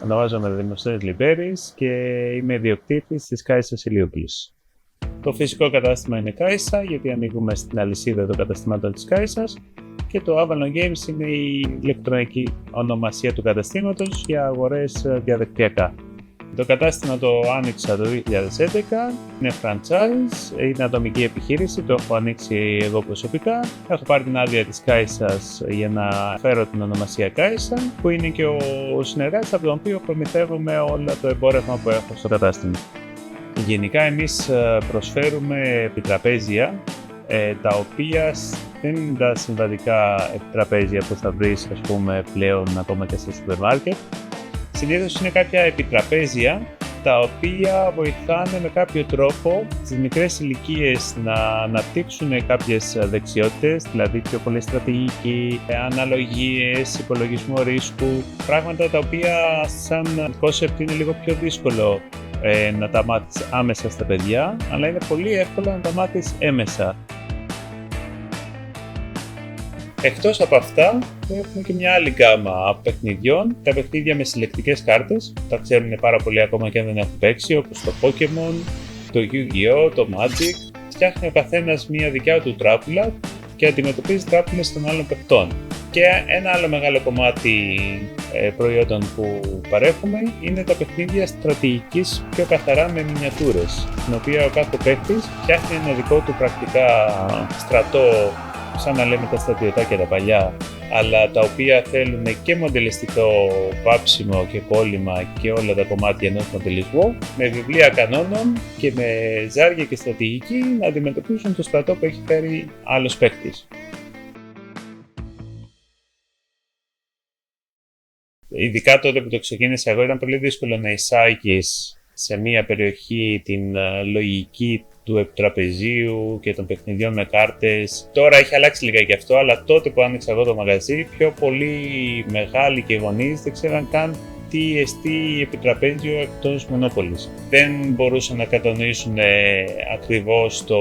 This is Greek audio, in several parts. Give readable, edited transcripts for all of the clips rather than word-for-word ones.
Ονομάζομαι Δημοσθένης Λιμπέρης και είμαι ιδιοκτήτης της Κάισα Ηλιούπολης. Το φυσικό κατάστημα είναι Κάισα, γιατί ανήκουμε στην αλυσίδα των καταστημάτων της Κάισας, και το Avalon Games είναι η ηλεκτρονική ονομασία του καταστήματος για αγορές διαδικτυακά. Το κατάστημα το άνοιξα το 2011, είναι franchise, είναι ατομική επιχείρηση, το έχω ανοίξει εγώ προσωπικά. Έχω πάρει την άδεια της Κάισας για να φέρω την ονομασία Κάισα, που είναι και ο συνεργάτης από τον οποίο προμηθεύομαι όλα το εμπόρευμα που έχω στο κατάστημα. Γενικά εμείς προσφέρουμε επιτραπέζια, τα οποία δεν είναι τα συμβατικά επιτραπέζια που θα βρεις πλέον ακόμα και στο σούπερ μάρκετ. Συνήθως είναι κάποια επιτραπέζια τα οποία βοηθάνε με κάποιο τρόπο στις μικρές ηλικίες να αναπτύξουν κάποιες δεξιότητες, δηλαδή πιο πολύ στρατηγική, αναλογίες, υπολογισμό ρίσκου, πράγματα τα οποία σαν concept είναι λίγο πιο δύσκολο να τα μάθεις άμεσα στα παιδιά, αλλά είναι πολύ εύκολο να τα μάθεις έμεσα. Εκτός από αυτά, έχουμε και μια άλλη γκάμα παιχνιδιών. Τα παιχνίδια με συλλεκτικές κάρτες, τα ξέρουν πάρα πολύ ακόμα και αν δεν έχουν παίξει, όπως το Pokémon, το Yu-Gi-Oh, το Magic. Φτιάχνει ο καθένας μια δικιά του τράπουλα και αντιμετωπίζει τράπουλες των άλλων παιχτών. Και ένα άλλο μεγάλο κομμάτι προϊόντων που παρέχουμε είναι τα παιχνίδια στρατηγικής πιο καθαρά με μινιατούρες, στην οποία ο κάθε παίκτης φτιάχνει ένα δικό του πρακτικά στρατό, σαν να λέμε τα στρατιωτάκια τα παλιά, αλλά τα οποία θέλουν και μοντελιστικό βάψιμο και κόλλημα και όλα τα κομμάτια ενός μοντελισμού, με βιβλία κανόνων και με ζάρια και στρατηγική να αντιμετωπίσουν το στρατό που έχει φέρει άλλος παίκτης. Ειδικά τότε που το ξεκίνησα εγώ, ήταν πολύ δύσκολο να εισάγεις σε μια περιοχή την λογική του επιτραπεζίου και των παιχνιδιών με κάρτες. Τώρα έχει αλλάξει λίγα και αυτό, αλλά τότε που άνοιξα εγώ το μαγαζί, πιο πολύ μεγάλοι και γονείς δεν ξέραν καν τι εστί επιτραπέζιο εκτός Μονόπολης. Δεν μπορούσαν να κατανοήσουν ακριβώς το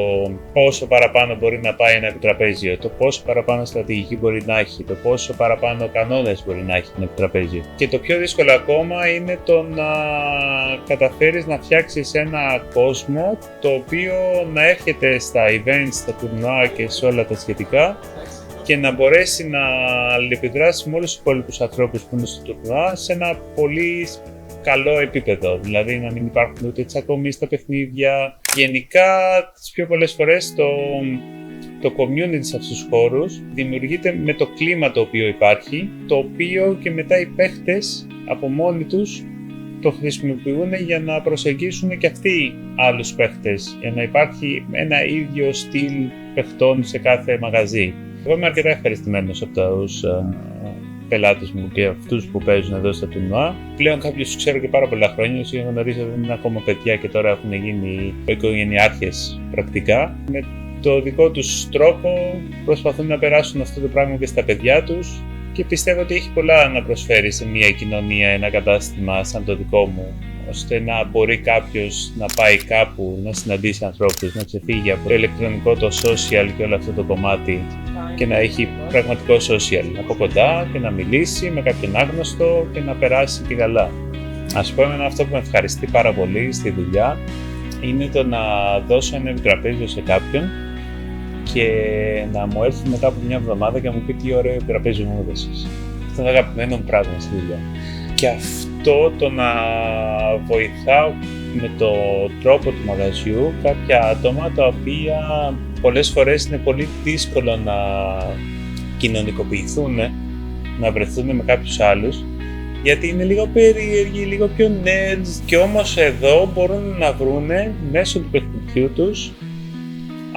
πόσο παραπάνω μπορεί να πάει ένα επιτραπέζιο, το πόσο παραπάνω στρατηγική μπορεί να έχει, το πόσο παραπάνω κανόνες μπορεί να έχει ένα επιτραπέζιο. Και το πιο δύσκολο ακόμα είναι το να καταφέρεις να φτιάξεις ένα κόσμο το οποίο να έρχεται στα events, στα τουρνουά και σε όλα τα σχετικά και να μπορέσει να αλληλεπιδράσει με όλους τους υπόλοιπους ανθρώπους που είναι στο τουρνουά σε ένα πολύ καλό επίπεδο. Δηλαδή να μην υπάρχουν ούτε τσακωμοί στα παιχνίδια. Γενικά, τις πιο πολλές φορές το community σε αυτούς τους χώρους δημιουργείται με το κλίμα το οποίο υπάρχει, το οποίο και μετά οι παίχτες από μόνοι τους το χρησιμοποιούν για να προσεγγίσουν και αυτοί άλλους παίχτες, για να υπάρχει ένα ίδιο στυλ παιχτών σε κάθε μαγαζί. Εγώ είμαι αρκετά ευχαριστημένος από τους πελάτες μου και αυτούς που παίζουν εδώ στα τουρνουά. Πλέον κάποιους τους ξέρω και πάρα πολλά χρόνια, όσοι γνωρίζω δεν είναι ακόμα παιδιά και τώρα έχουν γίνει οικογενειάρχες πρακτικά. Με το δικό τους τρόπο προσπαθούν να περάσουν αυτό το πράγμα και στα παιδιά τους και πιστεύω ότι έχει πολλά να προσφέρει σε μια κοινωνία, ένα κατάστημα σαν το δικό μου, ώστε να μπορεί κάποιος να πάει κάπου, να συναντήσει ανθρώπους, να ξεφύγει από το ηλεκτρονικό, το social και όλο αυτό το κομμάτι και να έχει πραγματικό social από κοντά και να μιλήσει με κάποιον άγνωστο και να περάσει και καλά. Ας πούμε, αυτό που με ευχαριστεί πάρα πολύ στη δουλειά είναι το να δώσω ένα επιτραπέζιο σε κάποιον και να μου έρθει μετά από μια εβδομάδα και να μου πει τι ωραίο επιτραπέζιο μου έδωσες. Αυτό είναι αγαπημένο μου πράγμα στη δουλειά. Και αυτό το να βοηθάω με το τρόπο του μαγαζιού κάποια άτομα τα οποία πολλές φορές είναι πολύ δύσκολο να κοινωνικοποιηθούν, να βρεθούν με κάποιους άλλους, γιατί είναι λίγο περίεργοι, λίγο πιο nerds και όμως εδώ μπορούν να βρούνε μέσω του παιχνιδιού τους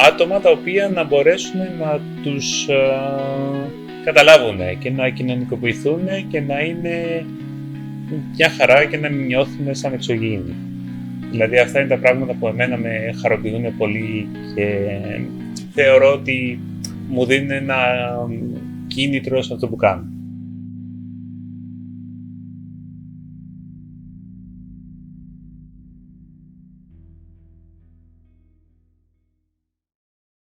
άτομα τα οποία να μπορέσουν να τους καταλάβουν και να κοινωνικοποιηθούν και να είναι μια χαρά και να μην νιώθουν σαν εξωγήινοι. Δηλαδή αυτά είναι τα πράγματα που εμένα με χαροποιούν πολύ και θεωρώ ότι μου δίνουν ένα κίνητρο σε αυτό που κάνω.